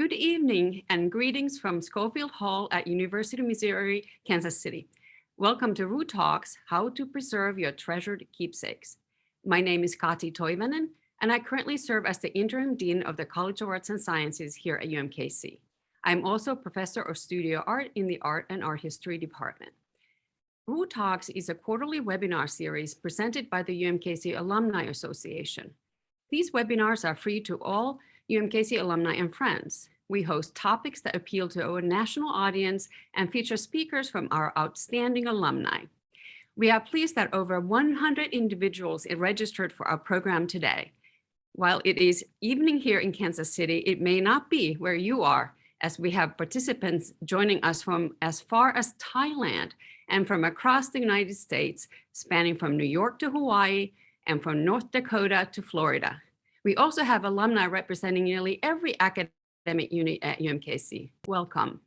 Good evening and greetings from Schofield Hall at University of Missouri, Kansas City. Welcome to Roo Talks, How to Preserve Your Treasured Keepsakes. My name is Kati Toivonen, and I currently serve as the Interim Dean of the College of Arts and Sciences here at UMKC. I'm also Professor of Studio Art in the Art and Art History Department. Roo Talks is a quarterly webinar series presented by the UMKC Alumni Association. These webinars are free to all UMKC alumni and friends. We host topics that appeal to our national audience and feature speakers from our outstanding alumni. We are pleased that over 100 individuals are registered for our program today. While it is evening here in Kansas City, it may not be where you are, as we have participants joining us from as far as Thailand and from across the United States, spanning from New York to Hawaii and from North Dakota to Florida. We also have alumni representing nearly every academic unit at UMKC. Welcome.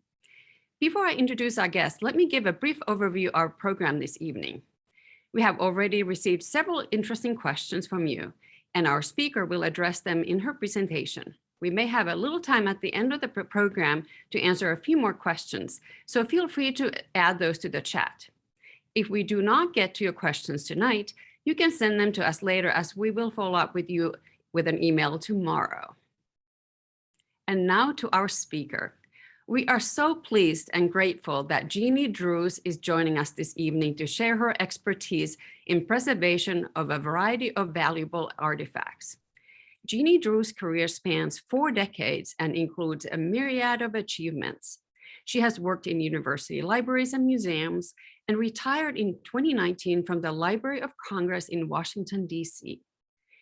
Before I introduce our guests, let me give a brief overview of our program this evening. We have already received several interesting questions from you, and our speaker will address them in her presentation. We may have a little time at the end of the program to answer a few more questions, so feel free to add those to the chat. If we do not get to your questions tonight, you can send them to us later, as we will follow up with you with an email tomorrow. And now to our speaker. We are so pleased and grateful that Jeanne Drewes is joining us this evening to share her expertise in preservation of a variety of valuable artifacts. Jeanne Drewes' career spans 4 decades and includes a myriad of achievements. She has worked in university libraries and museums and retired in 2019 from the Library of Congress in Washington, D.C.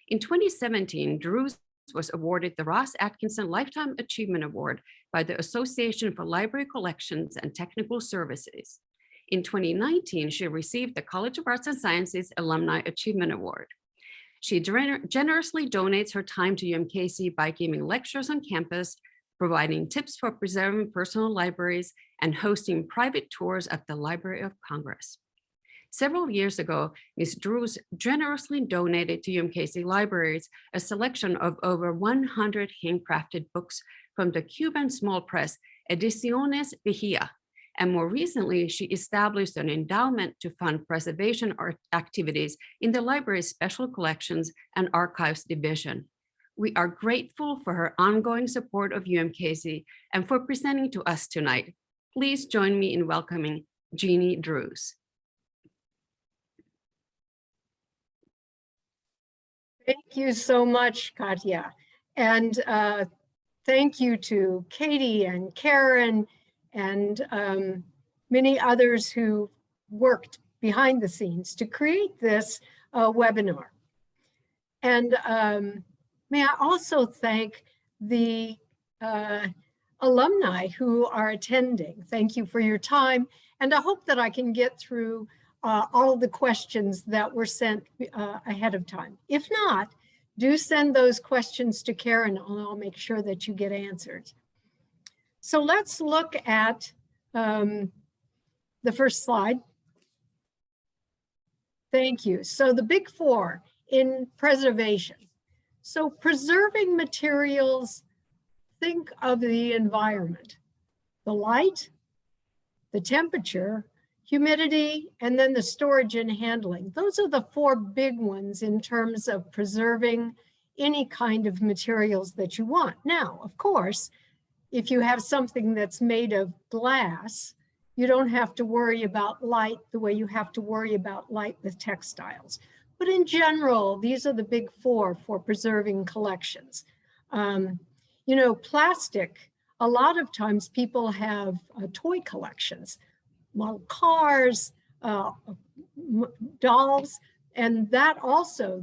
In 2017, Drewes was awarded the Ross Atkinson Lifetime Achievement Award by the Association for Library Collections and Technical Services. In 2019, she received the College of Arts and Sciences Alumni Achievement Award. She generously donates her time to UMKC by giving lectures on campus, providing tips for preserving personal libraries, and hosting private tours at the Library of Congress. Several years ago, Ms. Drewes generously donated to UMKC libraries a selection of over 100 handcrafted books from the Cuban small press Ediciones Vigía, and more recently, she established an endowment to fund preservation art activities in the library's Special Collections and Archives Division. We are grateful for her ongoing support of UMKC and for presenting to us tonight. Please join me in welcoming Jeanne Drewes. Thank you so much, Katya. And thank you to Katie and Karen and many others who worked behind the scenes to create this webinar. And may I also thank the alumni who are attending. Thank you for your time. And I hope that I can get through all the questions that were sent ahead of time. If not, do send those questions to Karen and I'll make sure that you get answered. So let's look at the first slide. Thank you. So the big 4 in preservation. So preserving materials, think of the environment, the light, the temperature, humidity, and then the storage and handling. Those are the 4 big ones in terms of preserving any kind of materials that you want. Now, of course, if you have something that's made of glass, you don't have to worry about light the way you have to worry about light with textiles. But in general, these are the big 4 for preserving collections. You know, plastic, a lot of times people have toy collections, model cars, dolls, and that also,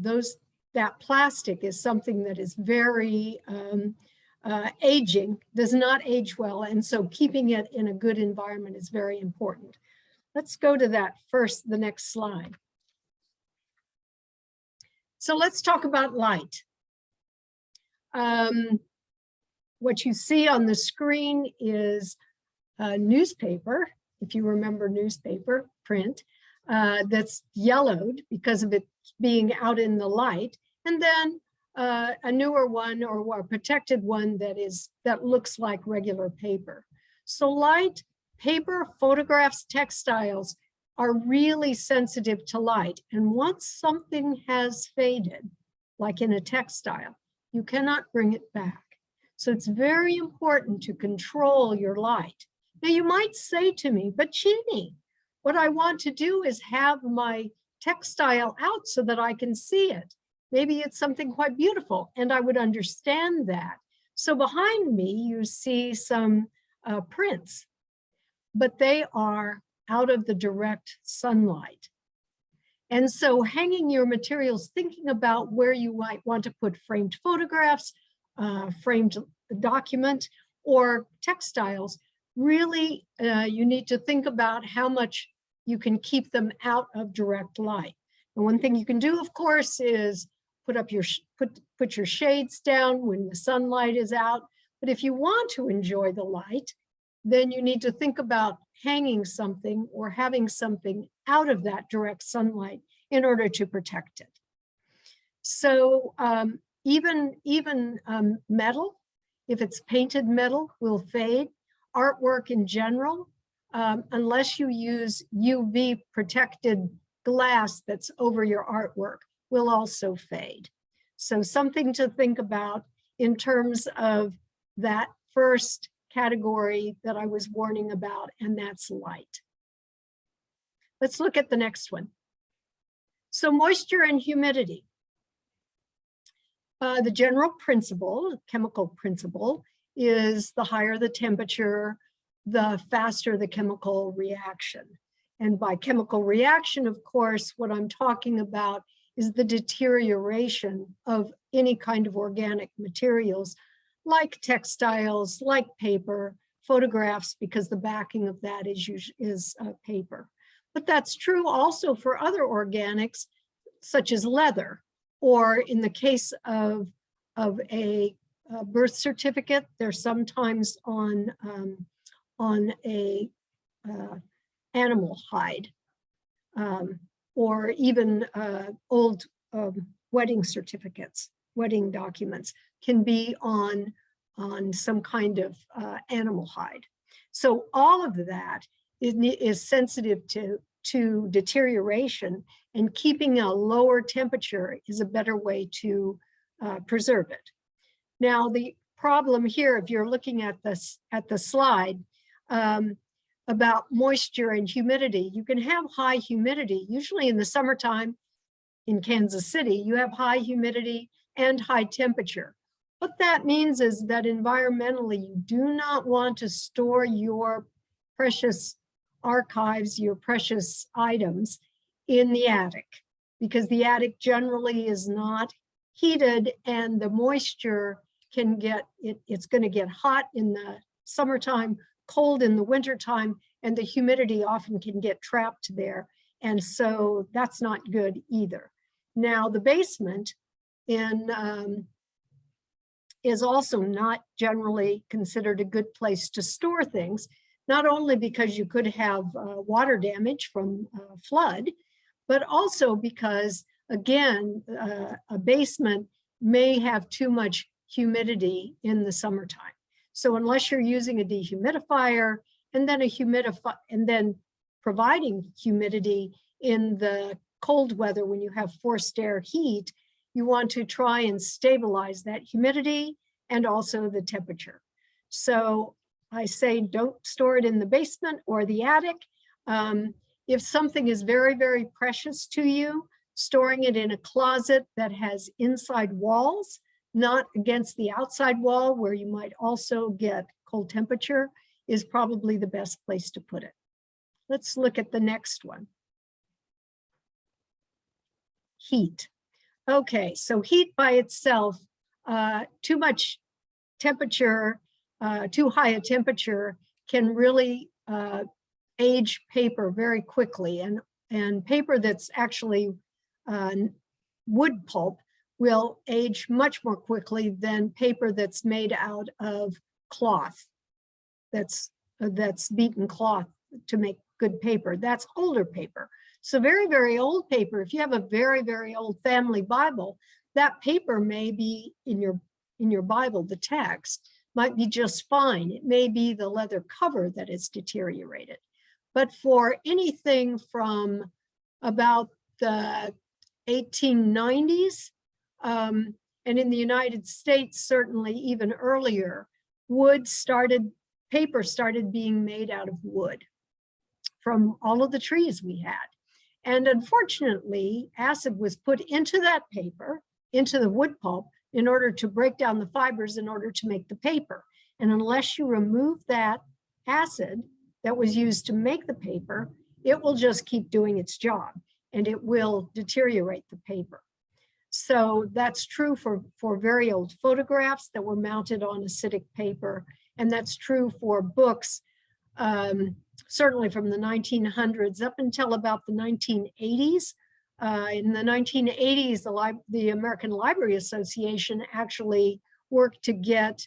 that plastic is something that is very aging, does not age well, and so keeping it in a good environment is very important. Let's go to that first, the next slide. So let's talk about light. What you see on the screen is a newspaper, if you remember newspaper, print, that's yellowed because of it being out in the light, and then a newer one or a protected one that looks like regular paper. So light, paper, photographs, textiles are really sensitive to light. And once something has faded, like in a textile, you cannot bring it back. So it's very important to control your light. Now you might say to me, but Jeanne, what I want to do is have my textile out so that I can see it. Maybe it's something quite beautiful, and I would understand that. So behind me, you see some prints, but they are out of the direct sunlight. And so hanging your materials, thinking about where you might want to put framed photographs, framed document, or textiles, really you need to think about how much you can keep them out of direct light. And one thing you can do, of course, is put your shades down when the sunlight is out. But if you want to enjoy the light, then you need to think about hanging something or having something out of that direct sunlight in order to protect it. So even metal, if it's painted metal, will fade. Artwork in general, unless you use UV protected glass that's over your artwork, will also fade. So something to think about in terms of that first category that I was warning about, and that's light. Let's look at the next one. So moisture and humidity. The general principle, chemical principle, is the higher the temperature, the faster the chemical reaction. And by chemical reaction, of course, what I'm talking about is the deterioration of any kind of organic materials like textiles, like paper, photographs, because the backing of that is paper. But that's true also for other organics, such as leather, or in the case of a birth certificate, they're sometimes on a animal hide, or even old wedding certificates, wedding documents can be on some kind of animal hide. So all of that is sensitive to deterioration, and keeping a lower temperature is a better way to preserve it. Now, the problem here, if you're looking at this at the slide about moisture and humidity, you can have high humidity. Usually in the summertime in Kansas City, you have high humidity and high temperature. What that means is that environmentally, you do not want to store your precious archives, your precious items in the attic, because the attic generally is not heated, and the moisture can get, it's going to get hot in the summertime, cold in the wintertime, and the humidity often can get trapped there. And so that's not good either. Now, the basement is also not generally considered a good place to store things, not only because you could have water damage from flood, but also because, again, a basement may have too much humidity in the summertime. So unless you're using a dehumidifier and then providing humidity in the cold weather when you have forced air heat, you want to try and stabilize that humidity and also the temperature. So I say don't store it in the basement or the attic. If something is very, very precious to you, storing it in a closet that has inside walls, not against the outside wall where you might also get cold temperature, is probably the best place to put it. Let's look at the next one. Heat. Okay, so heat by itself, too much temperature, too high a temperature can really age paper very quickly, and paper that's actually wood pulp will age much more quickly than paper that's made out of cloth, that's beaten cloth to make good paper. That's older paper. So very, very old paper, if you have a very, very old family Bible, that paper may be in your Bible, the text might be just fine. It may be the leather cover that is deteriorated. But for anything from about the 1890s, and in the United States, certainly even earlier, paper started being made out of wood from all of the trees we had. And unfortunately, acid was put into that paper, into the wood pulp, in order to break down the fibers in order to make the paper. And unless you remove that acid that was used to make the paper, it will just keep doing its job and it will deteriorate the paper. So that's true for very old photographs that were mounted on acidic paper. And that's true for books, certainly from the 1900s up until about the 1980s. In the 1980s, the American Library Association actually worked to get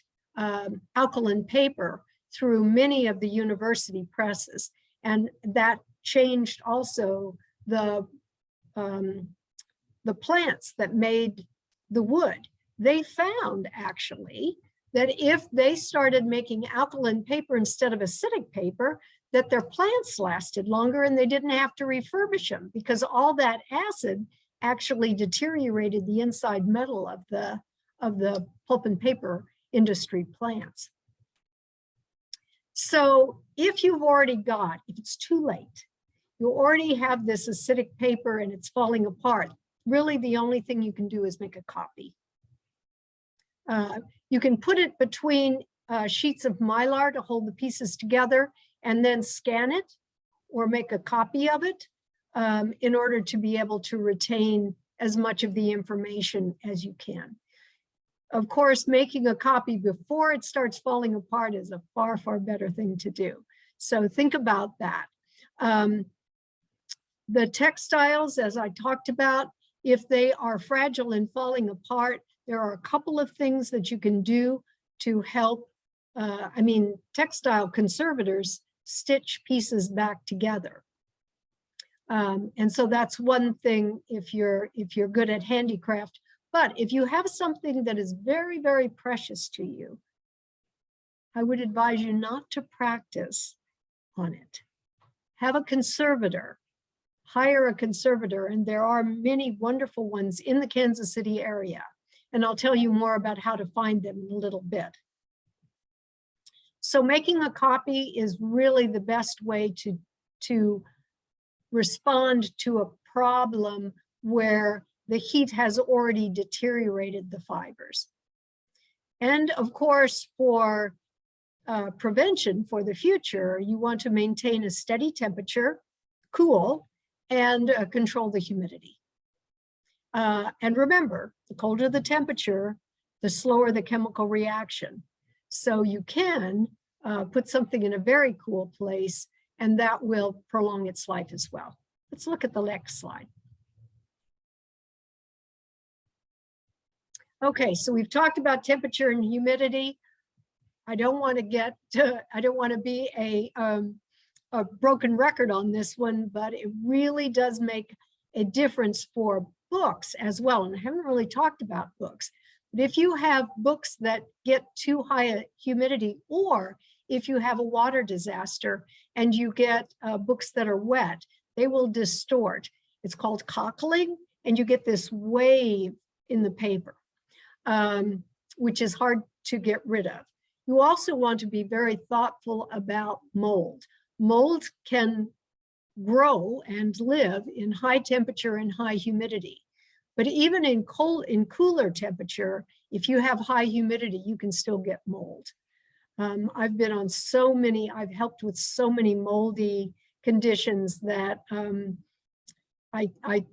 alkaline paper through many of the university presses. And that changed also the plants that made the wood. They found actually that if they started making alkaline paper instead of acidic paper, that their plants lasted longer and they didn't have to refurbish them, because all that acid actually deteriorated the inside metal of the pulp and paper industry plants. So if it's too late, you already have this acidic paper and it's falling apart, really the only thing you can do is make a copy. You can put it between sheets of Mylar to hold the pieces together and then scan it or make a copy of it in order to be able to retain as much of the information as you can. Of course, making a copy before it starts falling apart is a far, far better thing to do. So think about that. The textiles, as I talked about, if they are fragile and falling apart, there are a couple of things that you can do to help. Textile conservators stitch pieces back together. And so that's one thing if you're good at handicraft. But if you have something that is very, very precious to you, I would advise you not to practice on it. Have a conservator, hire a conservator, and there are many wonderful ones in the Kansas City area. And I'll tell you more about how to find them in a little bit. So making a copy is really the best way to respond to a problem where the heat has already deteriorated the fibers. And of course, for prevention for the future, you want to maintain a steady temperature, cool, and control the humidity. And remember, the colder the temperature, the slower the chemical reaction. So you can put something in a very cool place, and that will prolong its life as well. Let's look at the next slide. Okay, so we've talked about temperature and humidity. I don't want to be a broken record on this one, but it really does make a difference for books as well. And I haven't really talked about books, but if you have books that get too high a humidity, or if you have a water disaster and you get books that are wet, they will distort. It's called cockling, and you get this wave in the paper, which is hard to get rid of. You also want to be very thoughtful about mold. Mold can grow and live in high temperature and high humidity. But even in cooler temperature, if you have high humidity, you can still get mold. I've helped with so many moldy conditions that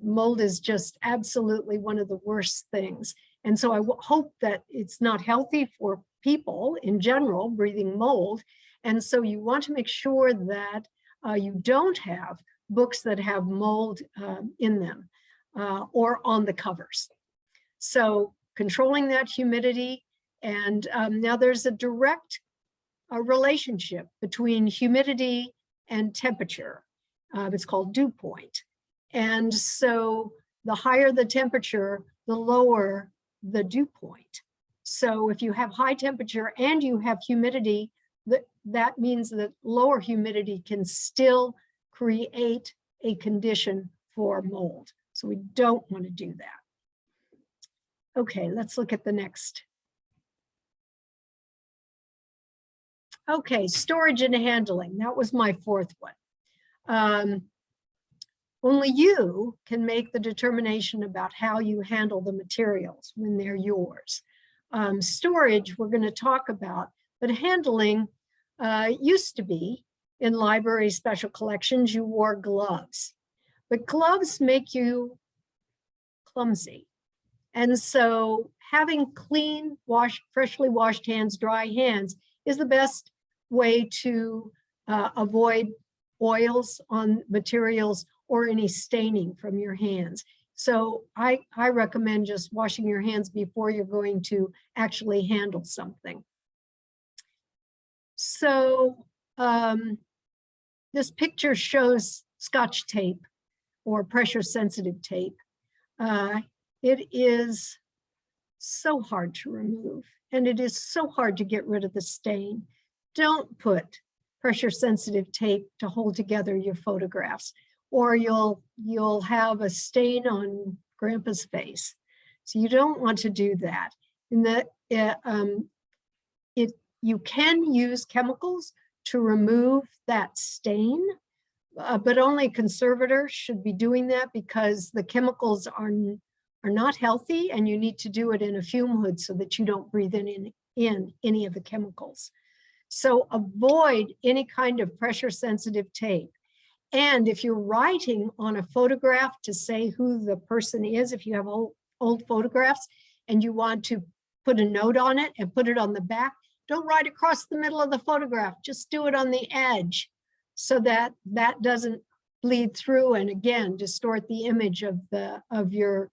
mold is just absolutely one of the worst things. And so I hope that it's not healthy for people in general breathing mold. And so you want to make sure that you don't have books that have mold in them or on the covers. So controlling that humidity. And now there's a direct relationship between humidity and temperature. It's called dew point. And so the higher the temperature, the lower the dew point. So if you have high temperature and you have humidity, that means that lower humidity can still create a condition for mold. So we don't want to do that. Okay, let's look at the next. Okay, storage and handling. That was my fourth one. Only you can make the determination about how you handle the materials when they're yours. Storage, we're going to talk about, but handling used to be in library special collections, you wore gloves, but gloves make you clumsy. And so having clean, freshly washed hands, dry hands is the best way to avoid oils on materials or any staining from your hands. So I recommend just washing your hands before you're going to actually handle something. So this picture shows Scotch tape or pressure sensitive tape. It is so hard to remove, and it is so hard to get rid of the stain. Don't put pressure sensitive tape to hold together your photographs, or you'll have a stain on Grandpa's face. So you don't want to do that. You can use chemicals to remove that stain, but only conservators should be doing that because the chemicals are not healthy, and you need to do it in a fume hood so that you don't breathe in any of the chemicals. So avoid any kind of pressure sensitive tape. And if you're writing on a photograph to say who the person is, if you have old photographs and you want to put a note on it and put it on the back, don't write across the middle of the photograph, just do it on the edge so that that doesn't bleed through and again distort the image of your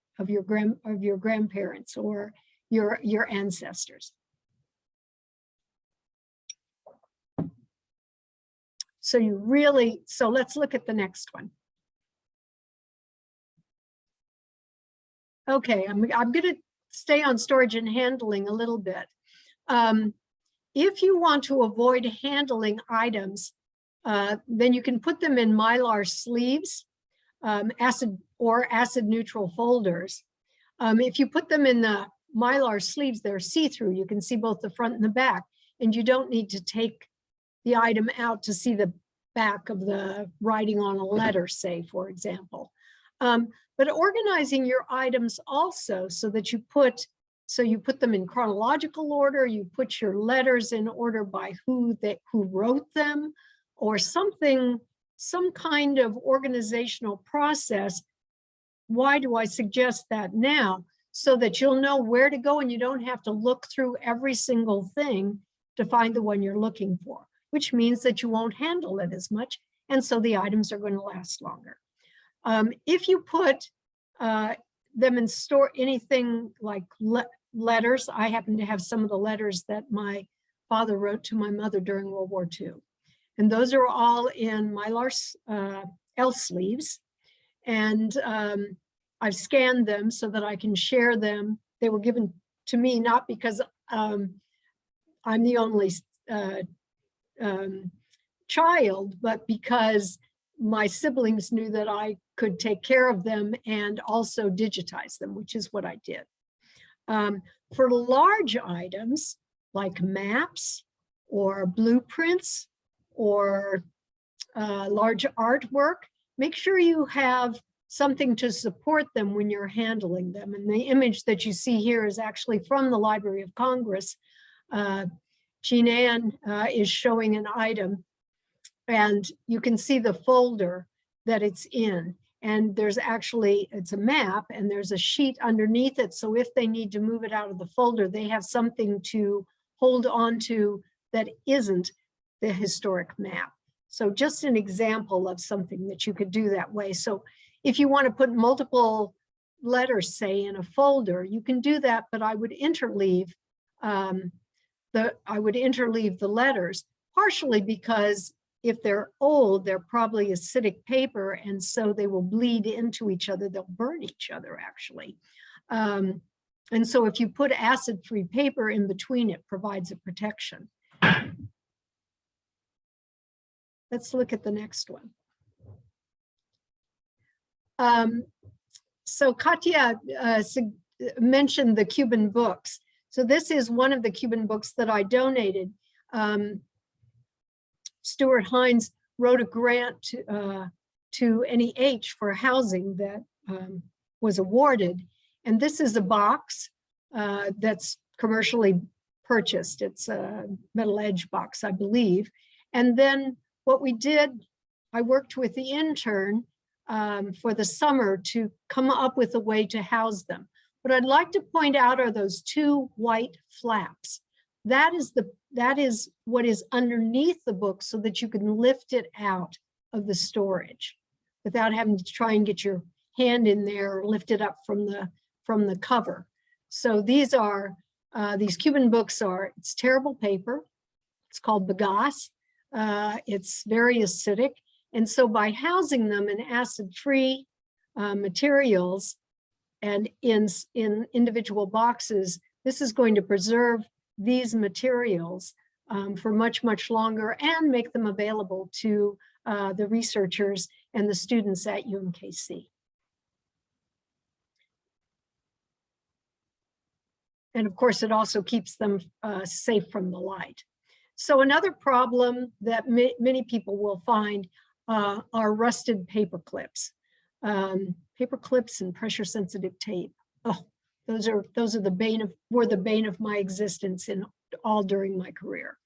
grandparents or your ancestors. So let's look at the next one. Okay, I'm going to stay on storage and handling a little bit. If you want to avoid handling items, then you can put them in Mylar sleeves, acid neutral folders. If you put them in the Mylar sleeves, they're see-through. You can see both the front and the back, and you don't need to take the item out to see the back of the writing on a letter, say, for example. But organizing your items also so that you put them in chronological order, you put your letters in order by who wrote them, or some kind of organizational process. Why do I suggest that now? So that you'll know where to go and you don't have to look through every single thing to find the one you're looking for, which means that you won't handle it as much. And so the items are going to last longer. If you put them in anything like letters, I happen to have some of the letters that my father wrote to my mother during World War II. And those are all in Mylar L sleeves. And I've scanned them so that I can share them. They were given to me, not because I'm the only child, but because my siblings knew that I could take care of them and also digitize them, which is what I did. For large items like maps or blueprints or large artwork, make sure you have something to support them when you're handling them. And the image that you see here is actually from the Library of Congress. Jeanne is showing an item, and you can see the folder that it's in. And it's a map, and there's a sheet underneath it. So if they need to move it out of the folder, they have something to hold on to that isn't the historic map. So just an example of something that you could do that way. So if you want to put multiple letters, say, in a folder, you can do that, but I would interleave the letters, partially because if they're old, they're probably acidic paper, and so they will bleed into each other. They'll burn each other, actually. And so if you put acid-free paper in between, it provides a protection. Let's look at the next one. So Katya mentioned the Cuban books. So this is one of the Cuban books that I donated. Stuart Hines wrote a grant to NEH for housing that was awarded. And this is a box that's commercially purchased. It's a metal edge box, I believe. And then what we did, I worked with the intern for the summer to come up with a way to house them. What I'd like to point out are those two white flaps. That is what is underneath the book so that you can lift it out of the storage without having to try and get your hand in there or lift it up from the cover. So these Cuban books it's terrible paper. It's called bagasse. It's very acidic. And so by housing them in acid-free materials and in individual boxes, this is going to preserve these materials for much, much longer and make them available to the researchers and the students at UMKC. And of course, it also keeps them safe from the light. So another problem that many people will find are rusted paper clips. Paper clips and pressure sensitive tape. Oh, those are were the bane of my existence all during my career.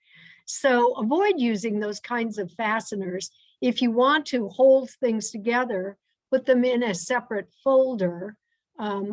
So avoid using those kinds of fasteners. If you want to hold things together, put them in a separate folder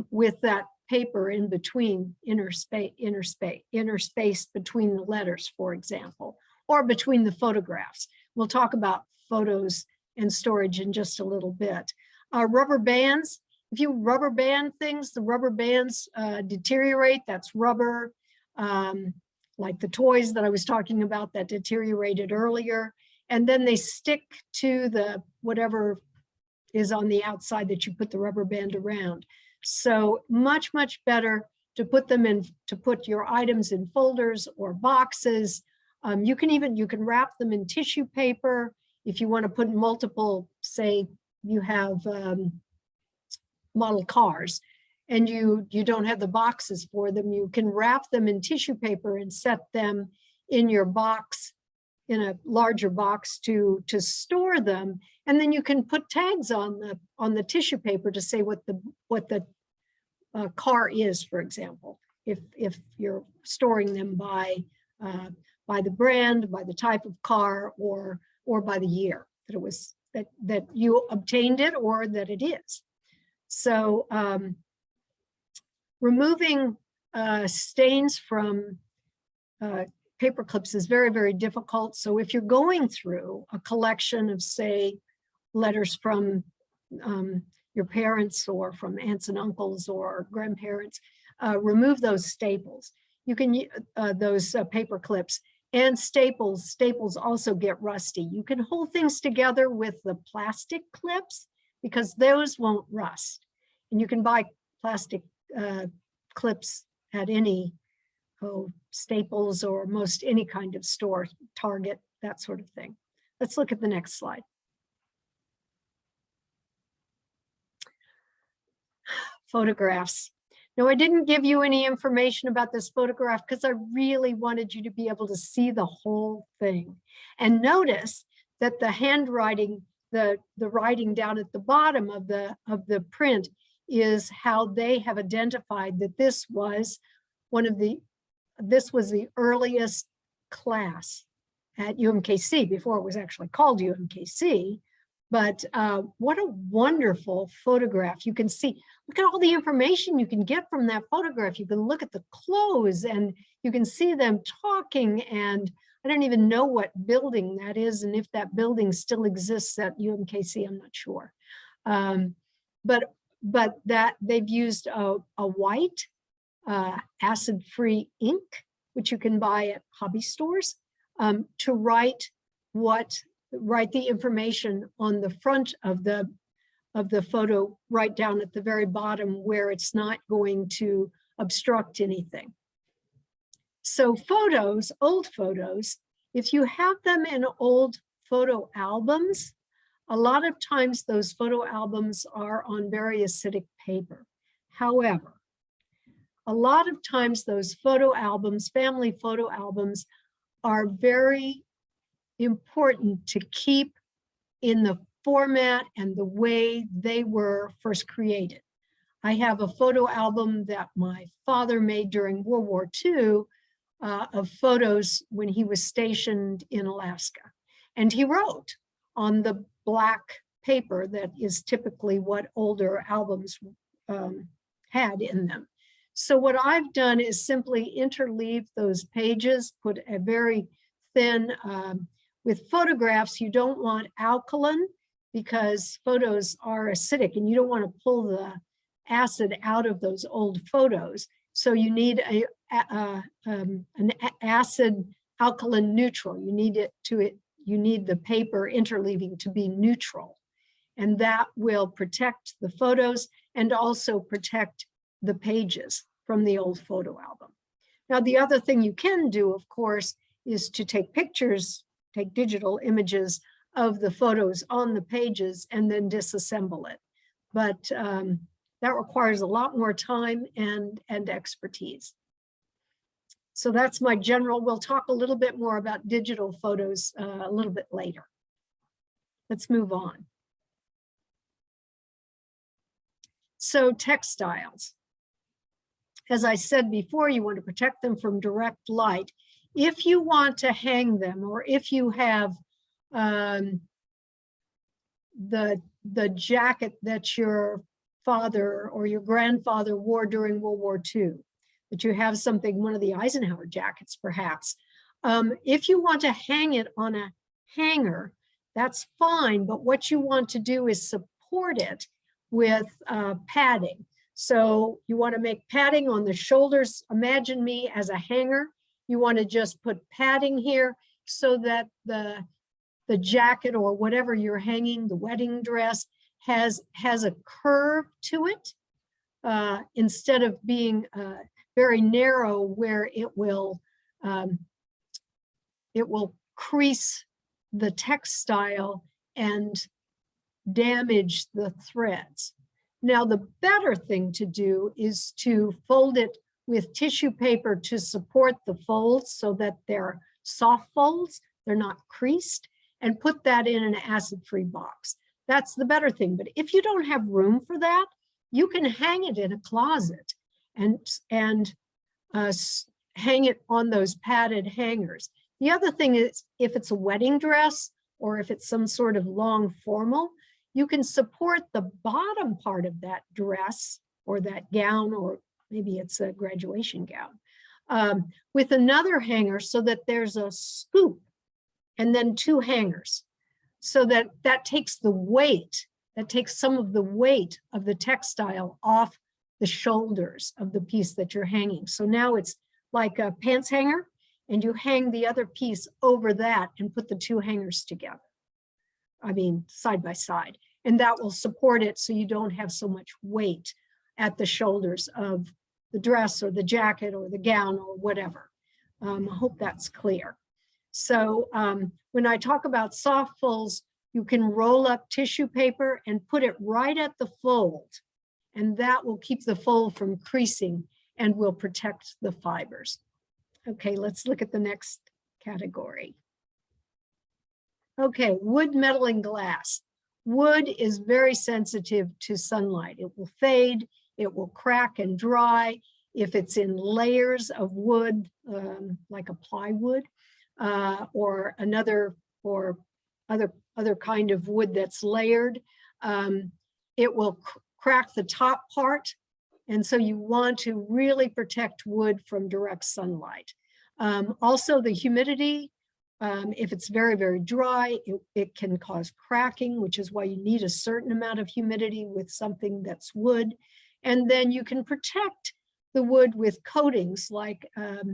with that paper in between, inner space between the letters, for example, or between the photographs. We'll talk about photos and storage in just a little bit. Rubber bands, if you rubber band things, the rubber bands deteriorate. That's rubber, like the toys that I was talking about that deteriorated earlier. And then they stick to the whatever is on the outside that you put the rubber band around. So much, much better to put your items in folders or boxes. You can wrap them in tissue paper. If you want to put multiple, say you have model cars and you don't have the boxes for them, you can wrap them in tissue paper and set them in your box, in a larger box to store them. And then you can put tags on the tissue paper to say what the car is, for example, if you're storing them by the brand, by the type of car, or by the year that it was that you obtained it or that it is. So removing stains from paper clips is very, very difficult. So if you're going through a collection of, say, letters from your parents or from aunts and uncles or grandparents, remove those staples. You can those paper clips and staples. Staples also get rusty. You can hold things together with the plastic clips because those won't rust. And you can buy plastic clips at any Staples or most any kind of store, Target, that sort of thing. Let's look at the next slide. Photographs. Now, I didn't give you any information about this photograph because I really wanted you to be able to see the whole thing. And notice that the handwriting, the writing down at the bottom of the print is how they have identified that this was the earliest class at UMKC before it was actually called UMKC. But what a wonderful photograph. You can see, look at all the information you can get from that photograph. You can look at the clothes and you can see them talking, and I don't even know what building that is, and if that building still exists at UMKC, I'm not sure. But that they've used a white acid-free ink, which you can buy at hobby stores, to write the information on the front of the of the photo right down at the very bottom where it's not going to obstruct anything. So photos, old photos, if you have them in old photo albums, a lot of times those photo albums are on very acidic paper. However, a lot of times those photo albums, family photo albums, are very important to keep in the format and the way they were first created. I have a photo album that my father made during World War II of photos when he was stationed in Alaska. And he wrote on the black paper that is typically what older albums had in them. So what I've done is simply interleave those pages, put a very thin, with photographs, you don't want alkaline because photos are acidic and you don't want to pull the acid out of those old photos. So you need an acid alkaline neutral. You need the paper interleaving to be neutral. And that will protect the photos and also protect the pages from the old photo album. Now, the other thing you can do, of course, is to take pictures, take digital images of the photos on the pages and then disassemble it. But that requires a lot more time and expertise. So that's my general. We'll talk a little bit more about digital photos a little bit later. Let's move on. So textiles. As I said before, you want to protect them from direct light. If you want to hang them, or if you have the jacket that your father or your grandfather wore during World War II, that you have something, one of the Eisenhower jackets perhaps. If you want to hang it on a hanger, that's fine, but what you want to do is support it with padding. So you want to make padding on the shoulders. Imagine me as a hanger. You want to just put padding here so that the jacket or whatever you're hanging, the wedding dress, has a curve to it instead of being very narrow where it will crease the textile and damage the threads. Now, the better thing to do is to fold it with tissue paper to support the folds so that they're soft folds, they're not creased, and put that in an acid-free box. That's the better thing. But if you don't have room for that, you can hang it in a closet and hang it on those padded hangers. The other thing is, if it's a wedding dress or if it's some sort of long formal, you can support the bottom part of that dress or that gown, or maybe it's a graduation gown, with another hanger so that there's a scoop and then two hangers. So that takes the weight, that takes some of the weight of the textile off the shoulders of the piece that you're hanging. So now it's like a pants hanger, and you hang the other piece over that and put the two hangers together. I mean, side by side. And that will support it so you don't have so much weight at the shoulders of the dress or the jacket or the gown or whatever. I hope that's clear. So when I talk about soft folds, you can roll up tissue paper and put it right at the fold, and that will keep the fold from creasing and will protect the fibers. Okay, let's look at the next category. Okay, wood, metal, and glass. Wood is very sensitive to sunlight. It will fade, it will crack and dry. If it's in layers of wood, like a plywood, or other kind of wood that's layered, it will crack the top part. And so you want to really protect wood from direct sunlight. Also the humidity, if it's very, very dry, it can cause cracking, which is why you need a certain amount of humidity with something that's wood. And then you can protect the wood with coatings like a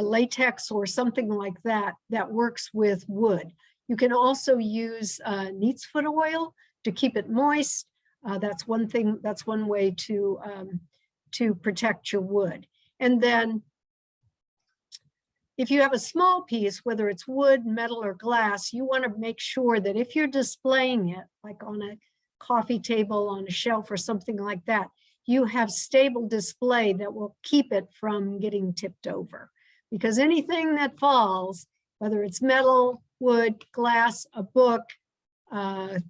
latex or something like that, that works with wood. You can also use neat's foot oil to keep it moist. That's one thing, that's one way to protect your wood. And then if you have a small piece, whether it's wood, metal, or glass, you want to make sure that if you're displaying it, like on a coffee table, on a shelf, or something like that, you have stable display that will keep it from getting tipped over. Because anything that falls, whether it's metal, wood, glass, a book, a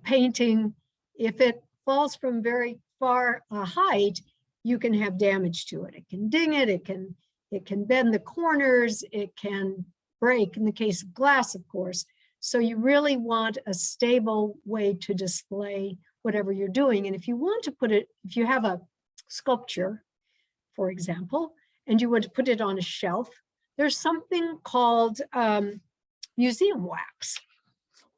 painting, if it falls from very far height, you can have damage to it. It can ding it, it can bend the corners, it can break in the case of glass, of course. So you really want a stable way to display whatever you're doing. And if you want to put it, if you have a sculpture, for example, and you want to put it on a shelf, there's something called museum wax.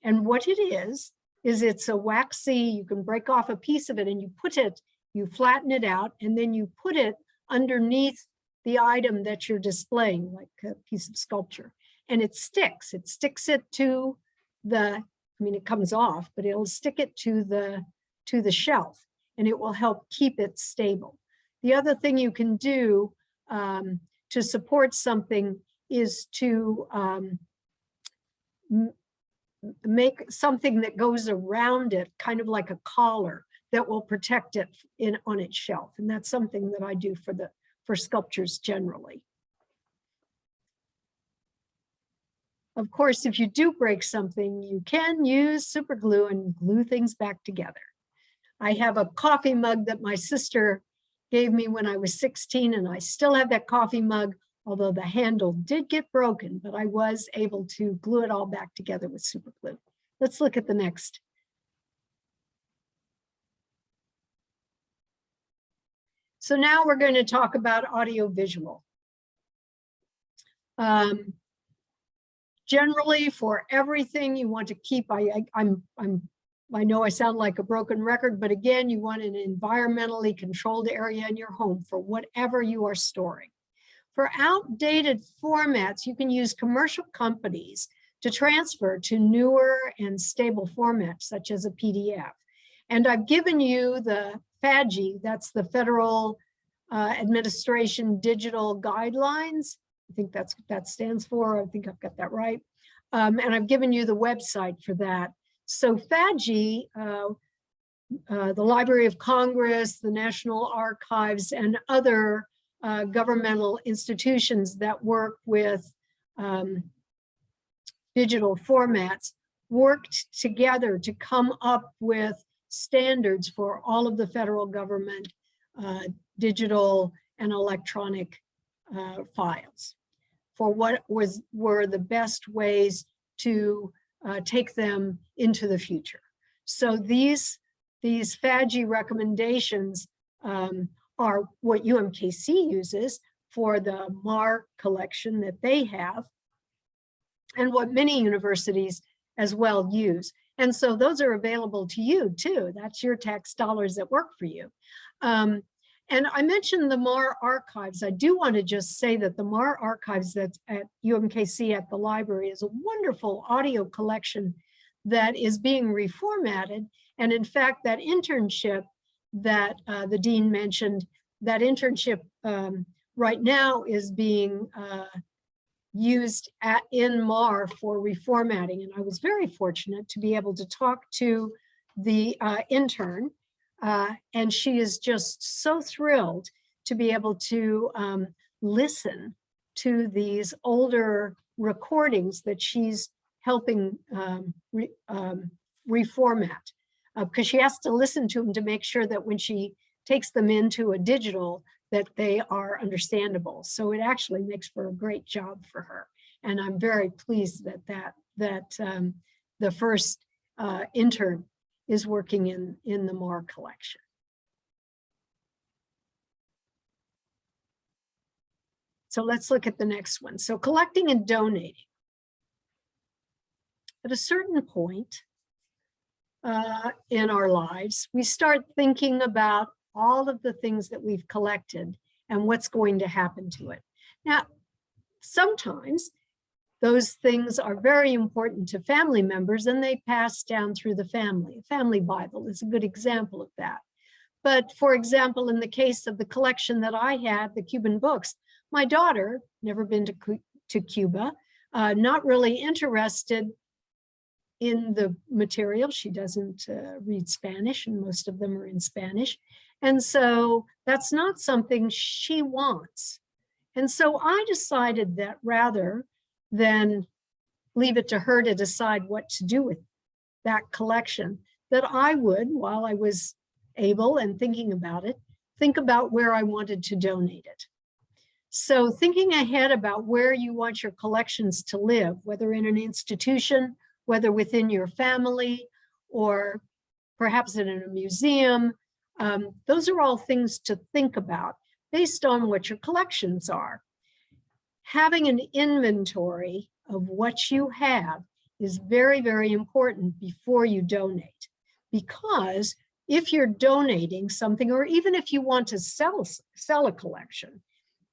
And what it is it's a waxy, you can break off a piece of it and you put it, you flatten it out, and then you put it underneath the item that you're displaying, like a piece of sculpture, and it sticks it to the, I mean, it comes off, but it'll stick it to the shelf, and it will help keep it stable. The other thing you can do to support something is to make something that goes around it, kind of like a collar that will protect it on its shelf. And that's something that I do for sculptures generally. Of course, if you do break something, you can use super glue and glue things back together. I have a coffee mug that my sister gave me when I was 16, and I still have that coffee mug, although the handle did get broken, but I was able to glue it all back together with super glue. Let's look at the next. So now we're going to talk about audiovisual. Generally, for everything you want to keep, I know I sound like a broken record, but again, you want an environmentally controlled area in your home for whatever you are storing. For outdated formats, you can use commercial companies to transfer to newer and stable formats, such as a PDF. And I've given you the FADGI, that's the Federal Administration Digital Guidelines. I think that's what that stands for. I think I've got that right. And I've given you the website for that. So FADGI, the Library of Congress, the National Archives, and other governmental institutions that work with digital formats worked together to come up with standards for all of the federal government digital and electronic files for what were the best ways to take them into the future. So these FADGI recommendations are what UMKC uses for the MAR collection that they have, and what many universities as well use. And so those are available to you too. That's your tax dollars that work for you. And I mentioned the MAR archives. I do want to just say that the MAR archives that's at UMKC at the library is a wonderful audio collection that is being reformatted. And in fact, that internship that the dean mentioned, that internship right now is being used in MAR for reformatting. And I was very fortunate to be able to talk to the intern, and she is just so thrilled to be able to listen to these older recordings that she's helping reformat, because she has to listen to them to make sure that when she takes them into a digital, that they are understandable. So it actually makes for a great job for her. And I'm very pleased that the first intern is working in the MAR collection. So let's look at the next one. So collecting and donating. At a certain point in our lives, we start thinking about all of the things that we've collected and what's going to happen to it. Now, sometimes Those things are very important to family members, and they pass down through the family. Family Bible is a good example of that. But for example, in the case of the collection that I had, the Cuban books, my daughter, never been to Cuba, not really interested in the material. She doesn't read Spanish, and most of them are in Spanish. And so that's not something she wants. And so I decided that rather than leave it to her to decide what to do with that collection, that I would, while I was able and thinking about it, think about where I wanted to donate it. So thinking ahead about where you want your collections to live, whether in an institution, whether within your family, or perhaps in a museum, those are all things to think about based on what your collections are. Having an inventory of what you have is very, very important before you donate, because if you're donating something, or even if you want to sell a collection,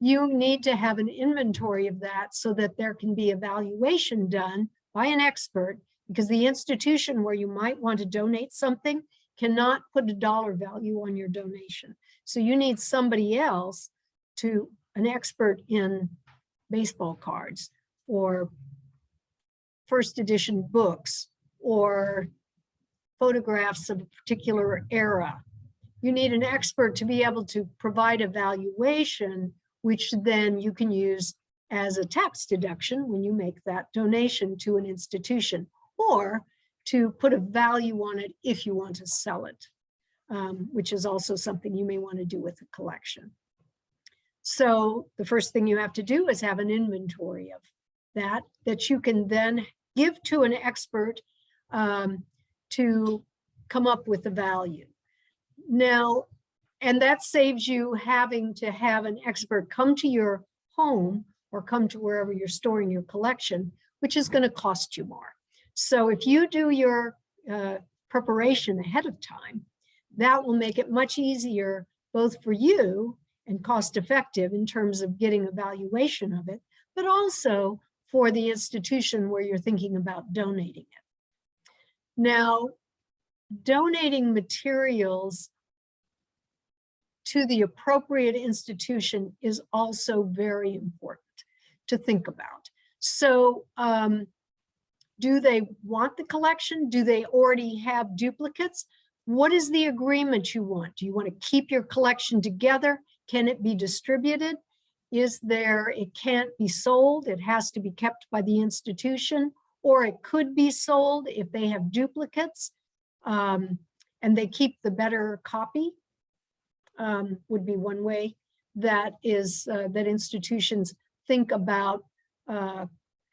you need to have an inventory of that so that there can be evaluation done by an expert, because the institution where you might want to donate something cannot put a dollar value on your donation. So you need somebody else, an expert in baseball cards or first edition books or photographs of a particular era. You need an expert to be able to provide a valuation, which then you can use as a tax deduction when you make that donation to an institution, or to put a value on it if you want to sell it, which is also something you may want to do with a collection. So the first thing you have to do is have an inventory of that you can then give to an expert to come up with the value. Now, and that saves you having to have an expert come to your home or come to wherever you're storing your collection, which is going to cost you more. So if you do your preparation ahead of time, that will make it much easier both for you and cost effective in terms of getting a valuation of it, but also for the institution where you're thinking about donating it. Now, donating materials to the appropriate institution is also very important to think about. So do they want the collection? Do they already have duplicates? What is the agreement you want? Do you want to keep your collection together? Can it be distributed? It can't be sold, it has to be kept by the institution, or it could be sold if they have duplicates and they keep the better copy, would be one way that institutions think about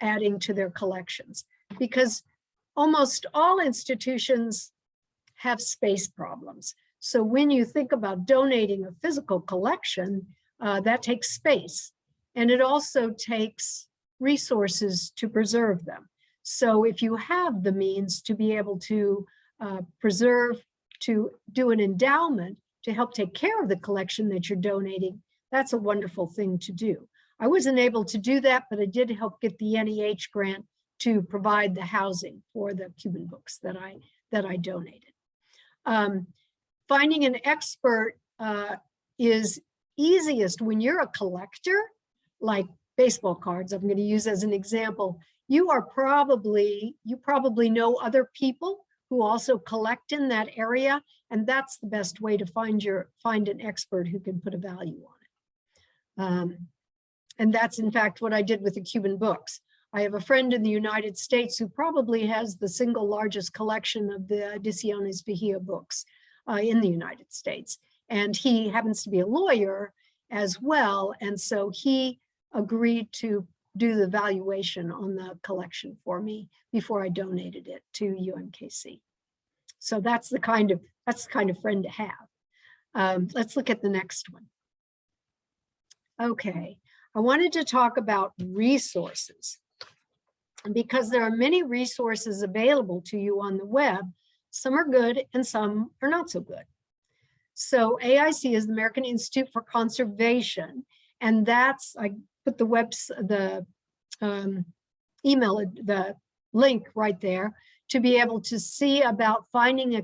adding to their collections, because almost all institutions have space problems. So when you think about donating a physical collection, that takes space, and it also takes resources to preserve them. So if you have the means to be able to preserve, to do an endowment to help take care of the collection that you're donating, that's a wonderful thing to do. I wasn't able to do that, but I did help get the NEH grant to provide the housing for the Cuban books that I donated. Finding an expert is easiest when you're a collector, like baseball cards, I'm going to use as an example. You probably know other people who also collect in that area, and that's the best way to find an expert who can put a value on it. And that's in fact what I did with the Cuban books. I have a friend in the United States who probably has the single largest collection of the Ediciones Vigía books in the United States. And he happens to be a lawyer as well. And so he agreed to do the valuation on the collection for me before I donated it to UMKC. So that's the kind of friend to have. Let's look at the next one. Okay, I wanted to talk about resources, because there are many resources available to you on the web. Some are good and some are not so good. So AIC is the American Institute for Conservation, and I put the the link right there to be able to see about finding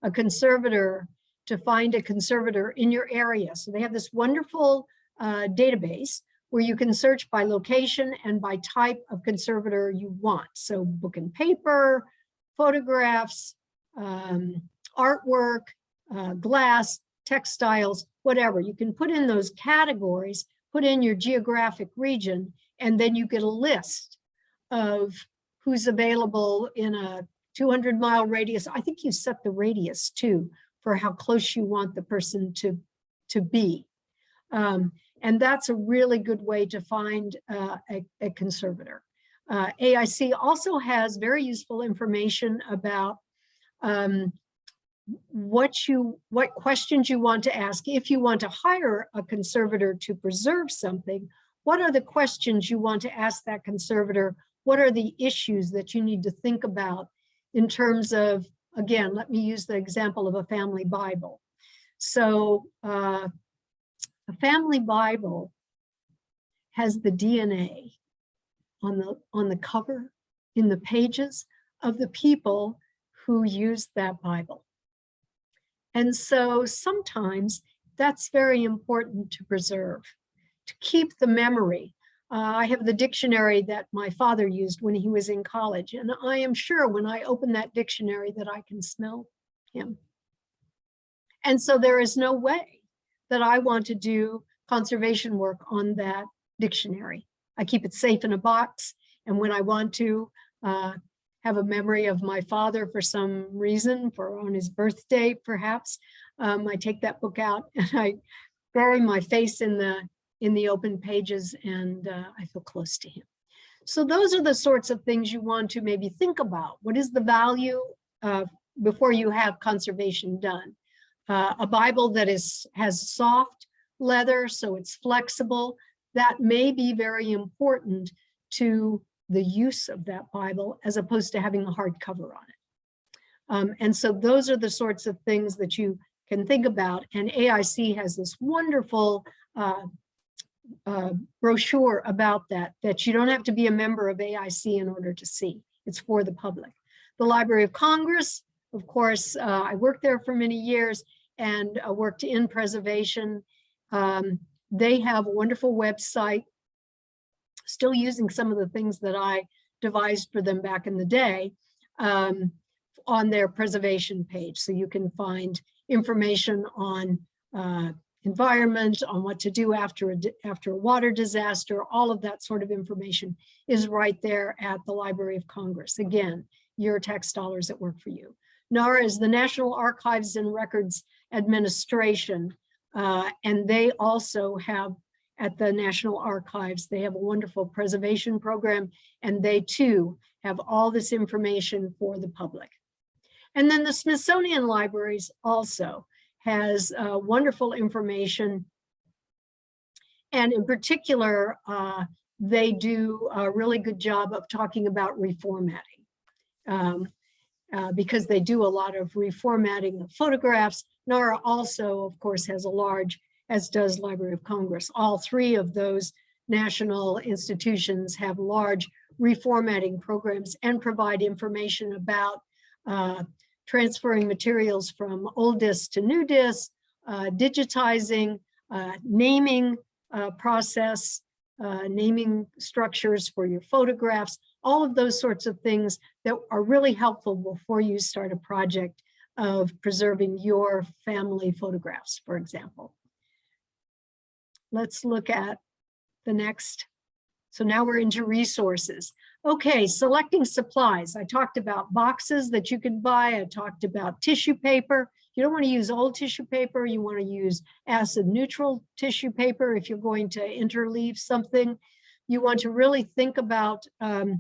a conservator, to find a conservator in your area. So they have this wonderful database where you can search by location and by type of conservator you want. So book and paper, photographs, artwork, glass, textiles, whatever. You can put in those categories, put in your geographic region, and then you get a list of who's available in a 200-mile radius. I think you set the radius too for how close you want the person to be. And that's a really good way to find a conservator. AIC also has very useful information about what questions you want to ask. If you want to hire a conservator to preserve something, what are the questions you want to ask that conservator? What are the issues that you need to think about in terms of, again, let me use the example of a family Bible. So a family Bible has the DNA on the cover, in the pages of the people who used that Bible. And so sometimes that's very important to preserve, to keep the memory. I have the dictionary that my father used when he was in college, and I am sure when I open that dictionary that I can smell him. And so there is no way that I want to do conservation work on that dictionary. I keep it safe in a box, and when I want to have a memory of my father for some reason, for on his birthday perhaps, I take that book out and I bury my face in the open pages, and I feel close to him. So those are the sorts of things you want to maybe think about. What is the value before you have conservation done? A Bible that has soft leather, so it's flexible, that may be very important to the use of that Bible as opposed to having a hard cover on it. And so those are the sorts of things that you can think about. And AIC has this wonderful brochure about that you don't have to be a member of AIC in order to see. It's for the public. The Library of Congress, of course, I worked there for many years and worked in preservation. They have a wonderful website, still using some of the things that I devised for them back in the day, on their preservation page. So you can find information on environment, on what to do after a water disaster. All of that sort of information is right there at the Library of Congress. Again, your tax dollars at work for you. NARA is the National Archives and Records Administration, and they also have, at the National Archives, they have a wonderful preservation program, and they too have all this information for the public. And then the Smithsonian Libraries also has wonderful information. And in particular, they do a really good job of talking about reformatting, because they do a lot of reformatting of photographs. NARA also, of course, has a large, as does Library of Congress. All three of those national institutions have large reformatting programs and provide information about transferring materials from old discs to new discs, digitizing, naming process, naming structures for your photographs, all of those sorts of things that are really helpful before you start a project of preserving your family photographs, for example. Let's look at the next. So now we're into resources. Okay, selecting supplies. I talked about boxes that you can buy. I talked about tissue paper. You don't want to use old tissue paper. You want to use acid neutral tissue paper if you're going to interleave something. You want to really think about the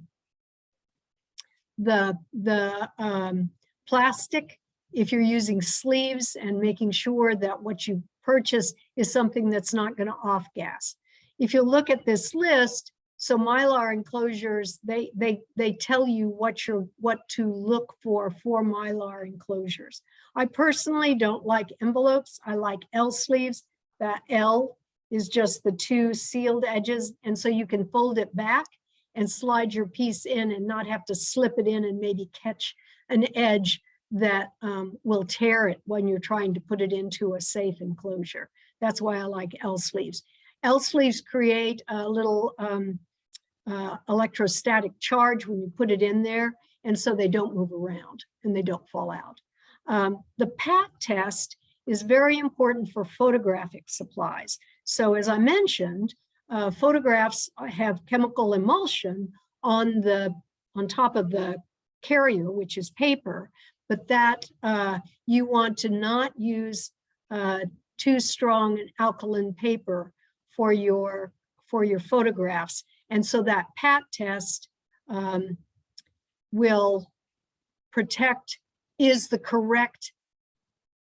plastic if you're using sleeves, and making sure that what you purchase is something that's not going to off-gas. If you look at this list, so Mylar enclosures, they tell you what to look for Mylar enclosures. I personally don't like envelopes. I like L sleeves. That L is just the two sealed edges, and so you can fold it back and slide your piece in and not have to slip it in and maybe catch an edge that will tear it when you're trying to put it into a safe enclosure. That's why I like L sleeves. L sleeves create a little electrostatic charge when you put it in there, and so they don't move around and they don't fall out. The PAT test is very important for photographic supplies. So as I mentioned, photographs have chemical emulsion on top of the carrier, which is paper, but that you want to not use too strong an alkaline paper for your photographs. And so that PAT test will protect is the correct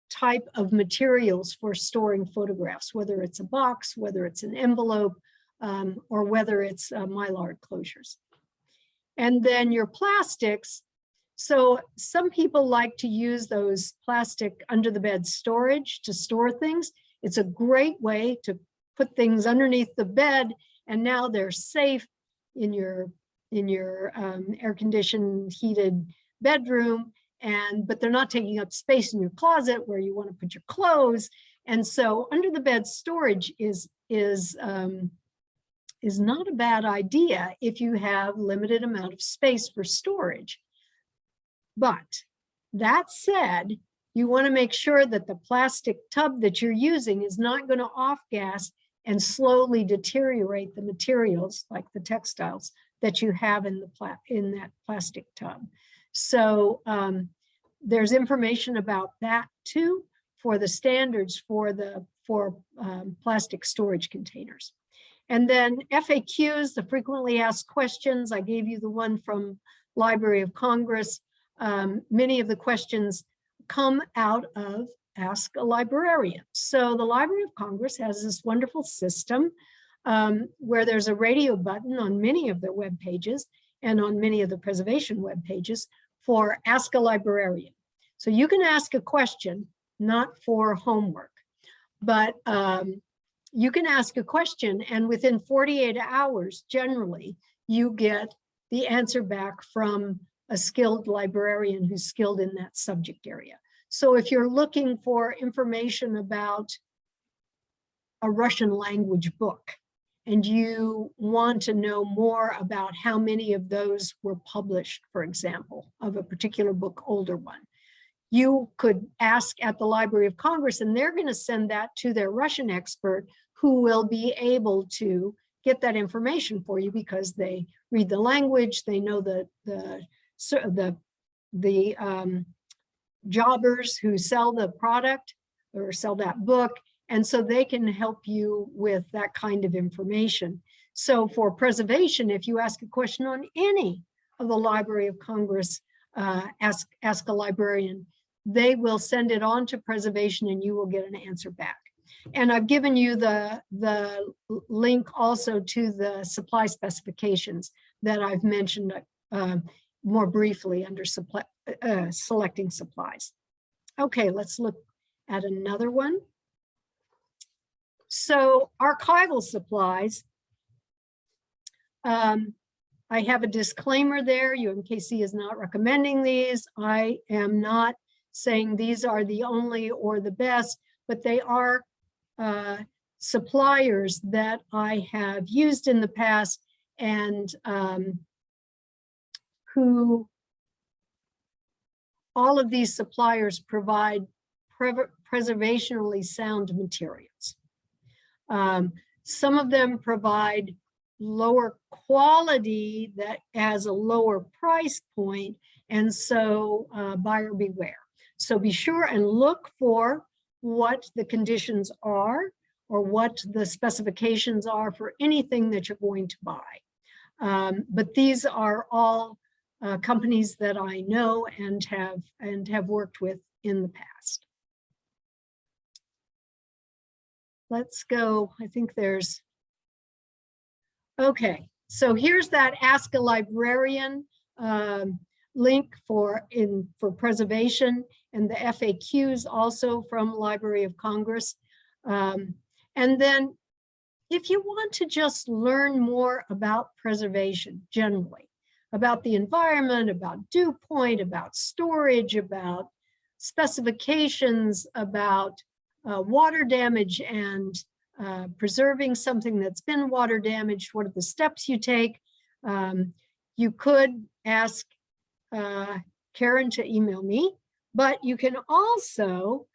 type of materials for storing photographs, whether it's a box, whether it's an envelope, or whether it's mylar closures. And then your plastics. So some people like to use those plastic under the bed storage to store things. It's a great way to put things underneath the bed, and now they're safe in your air-conditioned, heated bedroom. But they're not taking up space in your closet where you want to put your clothes. And so under the bed storage is not a bad idea if you have limited amount of space for storage. But that said, you want to make sure that the plastic tub that you're using is not going to off-gas and slowly deteriorate the materials, like the textiles, that you have in that plastic tub. So there's information about that too for the standards for plastic storage containers. And then FAQs, the frequently asked questions. I gave you the one from Library of Congress. Many of the questions come out of Ask a Librarian. So the Library of Congress has this wonderful system where there's a radio button on many of their web pages and on many of the preservation web pages for Ask a Librarian. So you can ask a question, not for homework, but you can ask a question, and within 48 hours, generally, you get the answer back from a skilled librarian who's skilled in that subject area. So if you're looking for information about a Russian language book, and you want to know more about how many of those were published, for example, of a particular book, older one, you could ask at the Library of Congress, and they're going to send that to their Russian expert, who will be able to get that information for you because they read the language, they know the jobbers who sell the product or sell that book. And so they can help you with that kind of information. So for preservation, if you ask a question on any of the Library of Congress, ask a librarian, they will send it on to preservation and you will get an answer back. And I've given you the link also to the supply specifications that I've mentioned more briefly under selecting supplies. Okay, let's look at another one. So archival supplies, I have a disclaimer there. UMKC is not recommending these. I am not saying these are the only or the best, but they are suppliers that I have used in the past and who all of these suppliers provide preservationally sound materials. Some of them provide lower quality that has a lower price point, and so buyer beware. So be sure and look for what the conditions are or what the specifications are for anything that you're going to buy. But these are all companies that I know and have worked with in the past. Let's go, I think there's, okay, so here's that Ask a Librarian link for preservation, and the FAQs also from Library of Congress. And then if you want to just learn more about preservation generally, about the environment, about dew point, about storage, about specifications, about water damage and preserving something that's been water damaged, what are the steps you take? You could ask Karen to email me, but you can also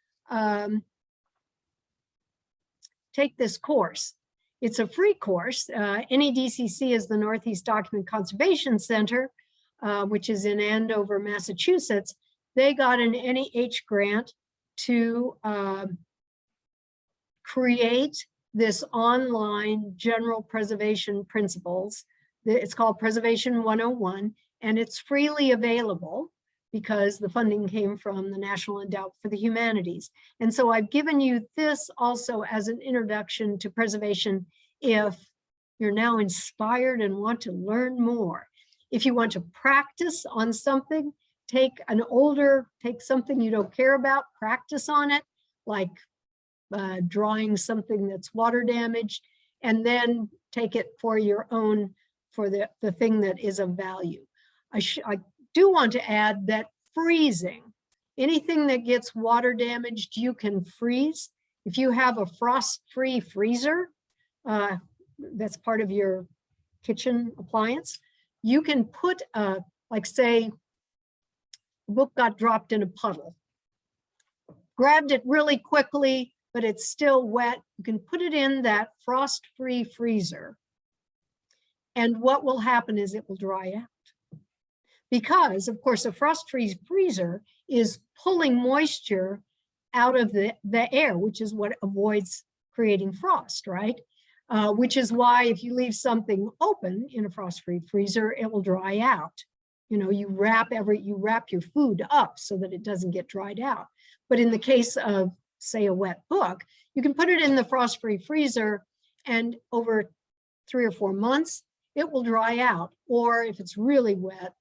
take this course. It's a free course. NEDCC is the Northeast Document Conservation Center, which is in Andover, Massachusetts. They got an NEH grant to create this online general preservation principles. It's called Preservation 101, and it's freely available because the funding came from the National Endowment for the Humanities. And so I've given you this also as an introduction to preservation if you're now inspired and want to learn more. If you want to practice on something, take something you don't care about, practice on it, like drawing something that's water damaged, and then take it for your own, for the thing that is of value. I do want to add that freezing, anything that gets water damaged, you can freeze. If you have a frost-free freezer, that's part of your kitchen appliance, you can put like say, a book got dropped in a puddle, grabbed it really quickly, but it's still wet. You can put it in that frost-free freezer. And what will happen is it will dry out. Because, of course, a frost-free freezer is pulling moisture out of the air, which is what avoids creating frost, right? Which is why if you leave something open in a frost-free freezer, it will dry out. You know, you wrap your food up so that it doesn't get dried out. But in the case of, say, a wet book, you can put it in the frost-free freezer, and over 3 or 4 months, it will dry out. Or if it's really wet,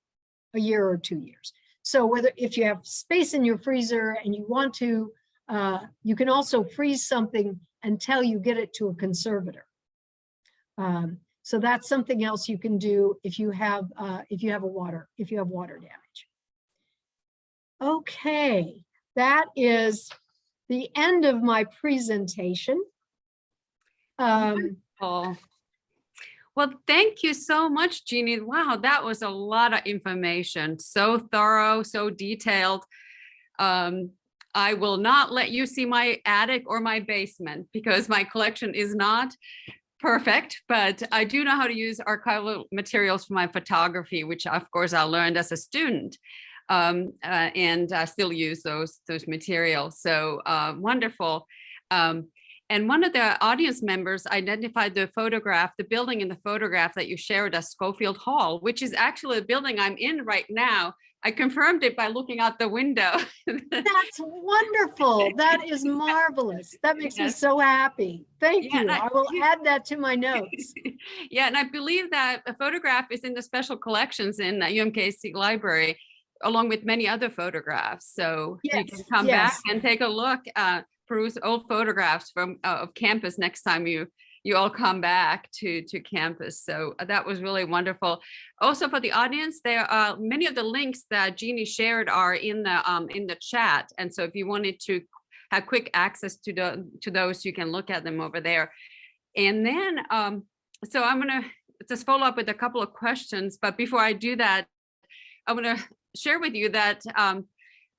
a year or 2 years. So if you have space in your freezer and you want to, you can also freeze something until you get it to a conservator. So that's something else you can do if you have water damage. Okay, that is the end of my presentation. Well, thank you so much, Jeanne. Wow, that was a lot of information. So thorough, so detailed. I will not let you see my attic or my basement because my collection is not perfect, but I do know how to use archival materials for my photography, which of course I learned as a student, and I still use those materials. So wonderful. And one of the audience members identified the building in the photograph that you shared as Schofield Hall, which is actually the building I'm in right now. I confirmed it by looking out the window. That's wonderful. That is marvelous. That makes me so happy. Thank you. I will add that to my notes. Yeah, and I believe that a photograph is in the special collections in the UMKC library, along with many other photographs. So you can come back and take a look, peruse old photographs from of campus next time you all come back to campus. So that was really wonderful. Also for the audience, there are many of the links that Jeanne shared are in the chat. And so if you wanted to have quick access to those, you can look at them over there. And then, so I'm gonna just follow up with a couple of questions. But before I do that, I'm gonna share with you that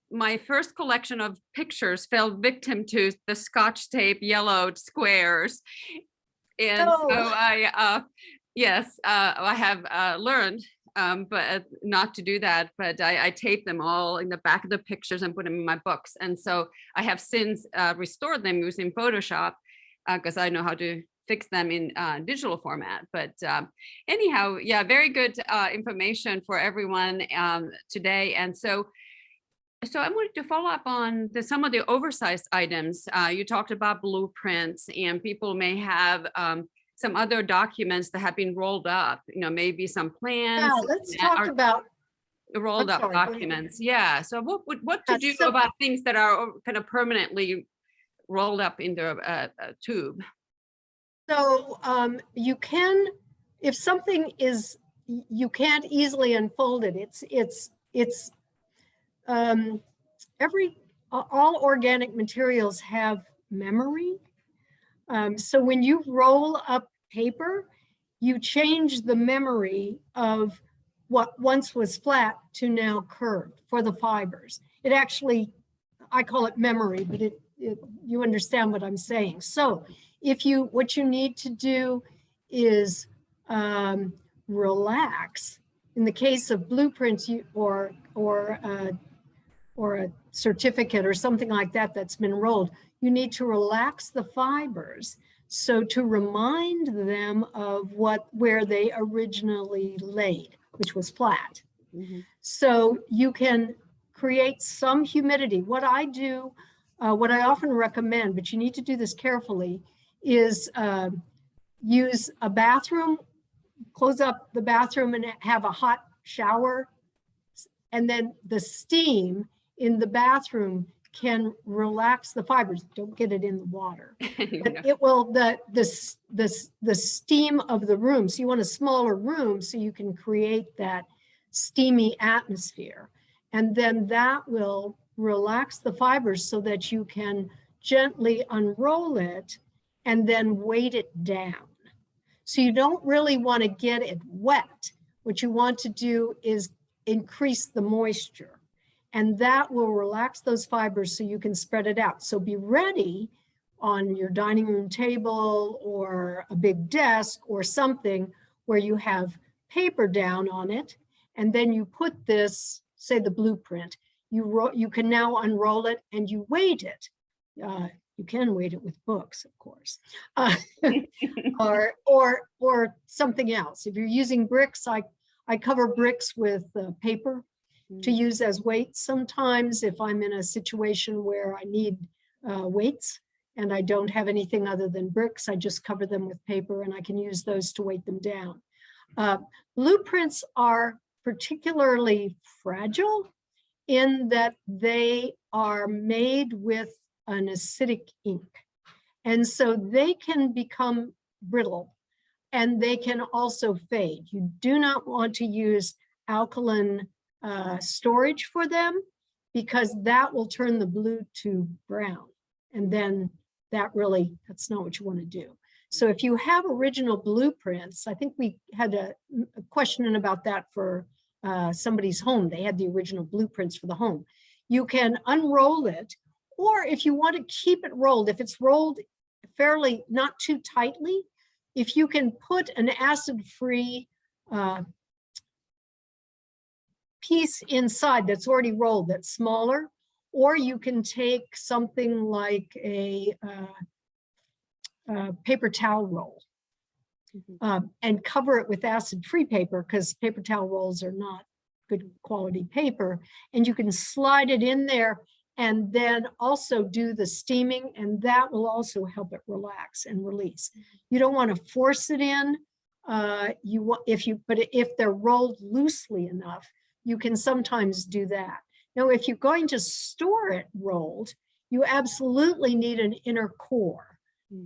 my first collection of pictures fell victim to the Scotch tape yellowed squares. And so I have learned, but not to do that, but I taped them all in the back of the pictures and put them in my books. And so I have since restored them using Photoshop because I know how to fix them in digital format. But anyhow, yeah, very good information for everyone today. And so I wanted to follow up on some of the oversized items. You talked about blueprints, and people may have some other documents that have been rolled up, maybe some plans. Yeah, let's talk about rolled up documents. Yeah. So what to do about things that are kind of permanently rolled up into a tube? So you can, if something is, you can't easily unfold it. It's all organic materials have memory. So when you roll up paper, you change the memory of what once was flat to now curved for the fibers. It actually, I call it memory, but you understand what I'm saying. So what you need to do is relax. In the case of blueprints, or a certificate or something like that that's been rolled, you need to relax the fibers. So to remind them of where they originally laid, which was flat. Mm-hmm. So you can create some humidity. What I do, what I often recommend, but you need to do this carefully, is use a bathroom, close up the bathroom and have a hot shower. And then the steam in the bathroom can relax the fibers. Don't get it in the water. But it will, the steam of the room. So you want a smaller room so you can create that steamy atmosphere. And then that will relax the fibers so that you can gently unroll it and then weight it down. So you don't really want to get it wet. What you want to do is increase the moisture, and that will relax those fibers so you can spread it out. So be ready on your dining room table or a big desk or something where you have paper down on it, and then you put this, say the blueprint, you can now unroll it and you weight it. You can weight it with books, of course, or something else. If you're using bricks, I cover bricks with paper to use as weights. Sometimes if I'm in a situation where I need weights and I don't have anything other than bricks, I just cover them with paper and I can use those to weight them down. Blueprints are particularly fragile in that they are made with an acidic ink. And so they can become brittle and they can also fade. You do not want to use alkaline storage for them because that will turn the blue to brown. And then that's not what you want to do. So if you have original blueprints, I think we had a question about that for somebody's home. They had the original blueprints for the home. You can unroll it, or if you want to keep it rolled, if it's rolled fairly, not too tightly, if you can put an acid-free piece inside that's already rolled, that's smaller, or you can take something like a paper towel roll and cover it with acid-free paper, because paper towel rolls are not good quality paper, and you can slide it in there and then also do the steaming, and that will also help it relax and release. You don't want to force it in. But if they're rolled loosely enough, you can sometimes do that. Now, if you're going to store it rolled, you absolutely need an inner core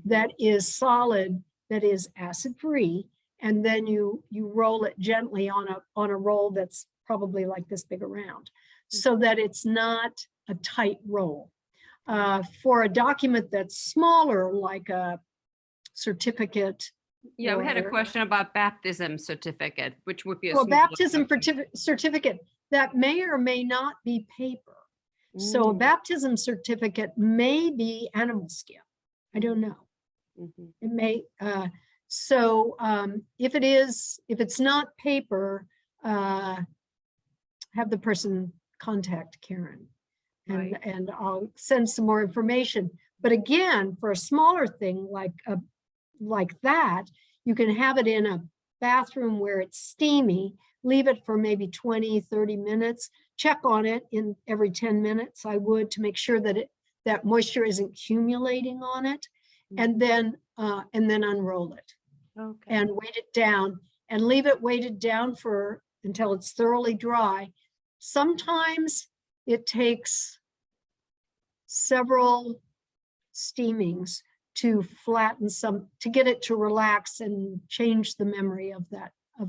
that is solid, that is acid-free, and then you roll it gently on a roll that's probably like this big around, so that it's not a tight roll. For a document that's smaller, like a certificate. Yeah, we had a question about baptism certificate, which would be a baptism certificate that may or may not be paper. So a baptism certificate may be animal skin. I don't know. It may. If it's not paper, have the person contact Karen, and I'll send some more information. But again, for a smaller thing like that, you can have it in a bathroom where it's steamy, leave it for maybe 20, 30 minutes, check on it in every 10 minutes, I would, to make sure that that moisture isn't accumulating on it, and then unroll it and weight it down and leave it weighted down until it's thoroughly dry. Sometimes it takes several steamings to flatten to get it to relax and change the memory of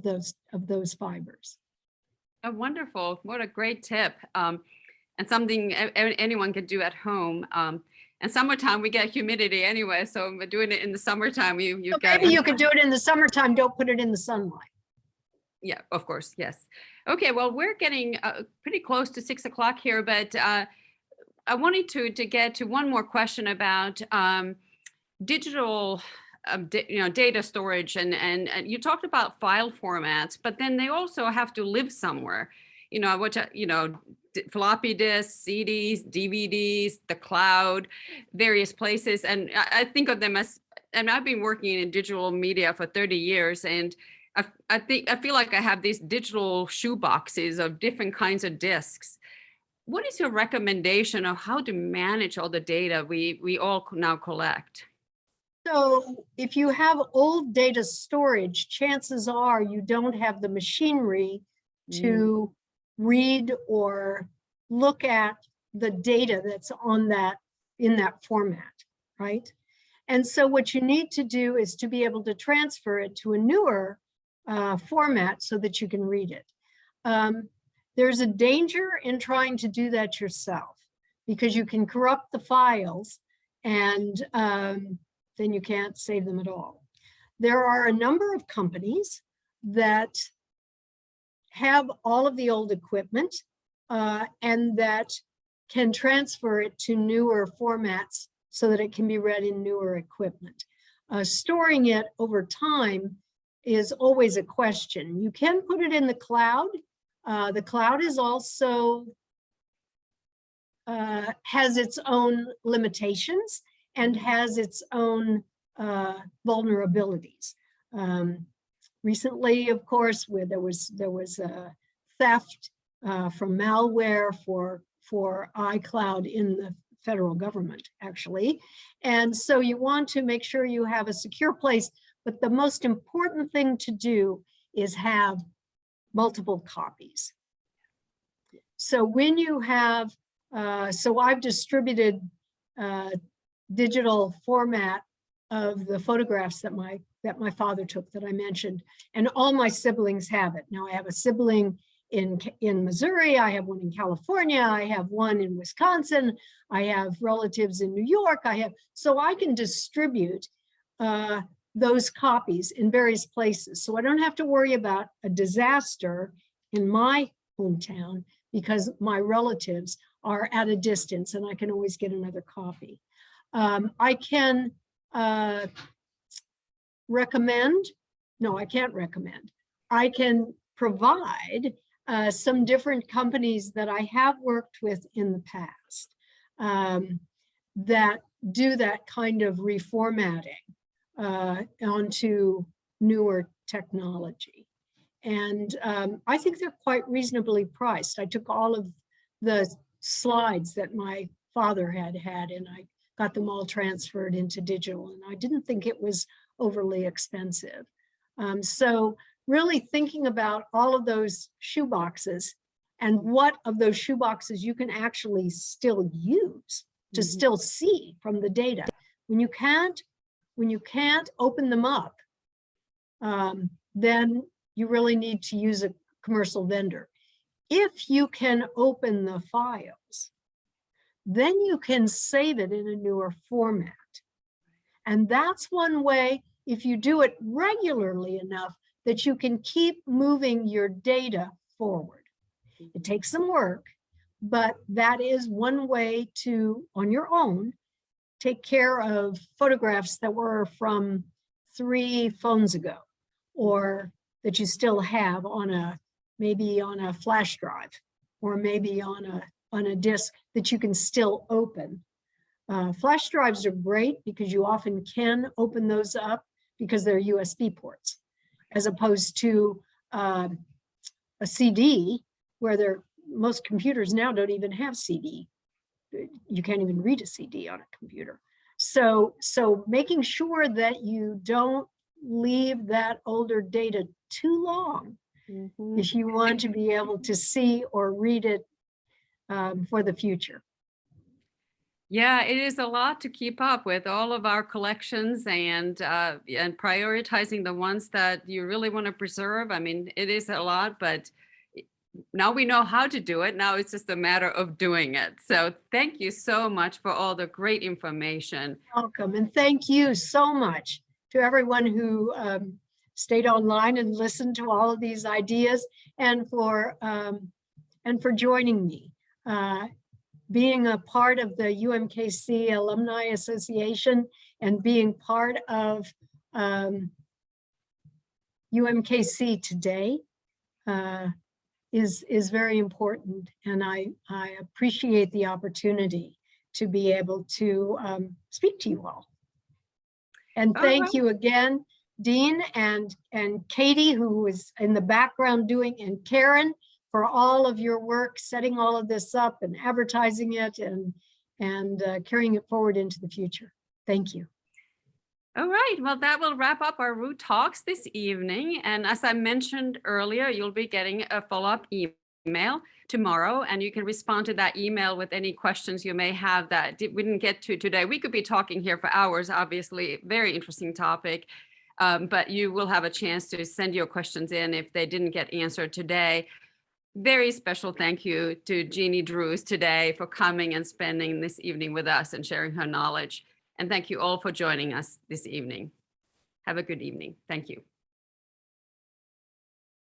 those fibers. Oh, wonderful. What a great tip. And something anyone can do at home. And summertime, we get humidity anyway. So doing it in the summertime, you've got. Maybe you could do it in the summertime. Don't put it in the sunlight. Yeah, of course. Yes. Okay. Well, we're getting pretty close to 6 o'clock here, but I wanted to get to one more question about digital, data storage, and you talked about file formats, but then they also have to live somewhere. Floppy disks, CDs, DVDs, the cloud, various places, and I think of them as. And I've been working in digital media for 30 years, and I feel like I have these digital shoe boxes of different kinds of disks. What is your recommendation of how to manage all the data we all now collect? So if you have old data storage, chances are you don't have the machinery to read or look at the data that's in that format, right? And so what you need to do is to be able to transfer it to a newer format so that you can read it. There's a danger in trying to do that yourself because you can corrupt the files and then you can't save them at all. There are a number of companies that have all of the old equipment and that can transfer it to newer formats so that it can be read in newer equipment. Storing it over time is always a question. You can put it in the cloud. The cloud is also has its own limitations and has its own vulnerabilities. Recently, of course, where there was a theft from malware for iCloud in the federal government, actually. And so you want to make sure you have a secure place, but the most important thing to do is have multiple copies. So when you have, so I've distributed digital format of the photographs that my father took that I mentioned, and all my siblings have it. Now I have a sibling in Missouri, I have one in California, I have one in Wisconsin, I have relatives in New York, so I can distribute those copies in various places. So I don't have to worry about a disaster in my hometown because my relatives are at a distance and I can always get another copy. I can recommend, no, I can't recommend. I can provide some different companies that I have worked with in the past that do that kind of reformatting onto newer technology. And I think they're quite reasonably priced. I took all of the slides that my father had and I got them all transferred into digital, and I didn't think it was overly expensive. So really thinking about all of those shoe boxes and what of those shoe boxes you can actually still use to still see from the data. When you can't open them up, then you really need to use a commercial vendor. If you can open the files, then you can save it in a newer format. And that's one way, if you do it regularly enough, that you can keep moving your data forward. It takes some work, but that is one way to, on your own, take care of photographs that were from 3 phones ago, or that you still have on maybe on a flash drive, or maybe on a disk that you can still open. Flash drives are great because you often can open those up because they're USB ports, as opposed to a CD where most computers now don't even have CD. You can't even read a CD on a computer. So making sure that you don't leave that older data too long if you want to be able to see or read it for the future. Yeah, it is a lot to keep up with all of our collections and prioritizing the ones that you really want to preserve. I mean, it is a lot, but i- now we know how to do it. Now it's just a matter of doing it. So thank you so much for all the great information. Welcome, and thank you so much to everyone who stayed online and listened to all of these ideas, and for joining me. Being a part of the UMKC Alumni Association and being part of UMKC today is very important, and I appreciate the opportunity to be able to speak to you all. And All thank right. you again, Dean and Katie, who was in the background doing, and Karen, for all of your work setting all of this up and advertising it and carrying it forward into the future. Thank you. All right. Well, that will wrap up our Roo Talks this evening. And as I mentioned earlier, you'll be getting a follow-up email tomorrow, and you can respond to that email with any questions you may have that we didn't get to today. We could be talking here for hours, obviously, very interesting topic. But you will have a chance to send your questions in if they didn't get answered today. Very special thank you to Jeanne Drewes today for coming and spending this evening with us and sharing her knowledge. And thank you all for joining us this evening. Have a good evening. Thank you.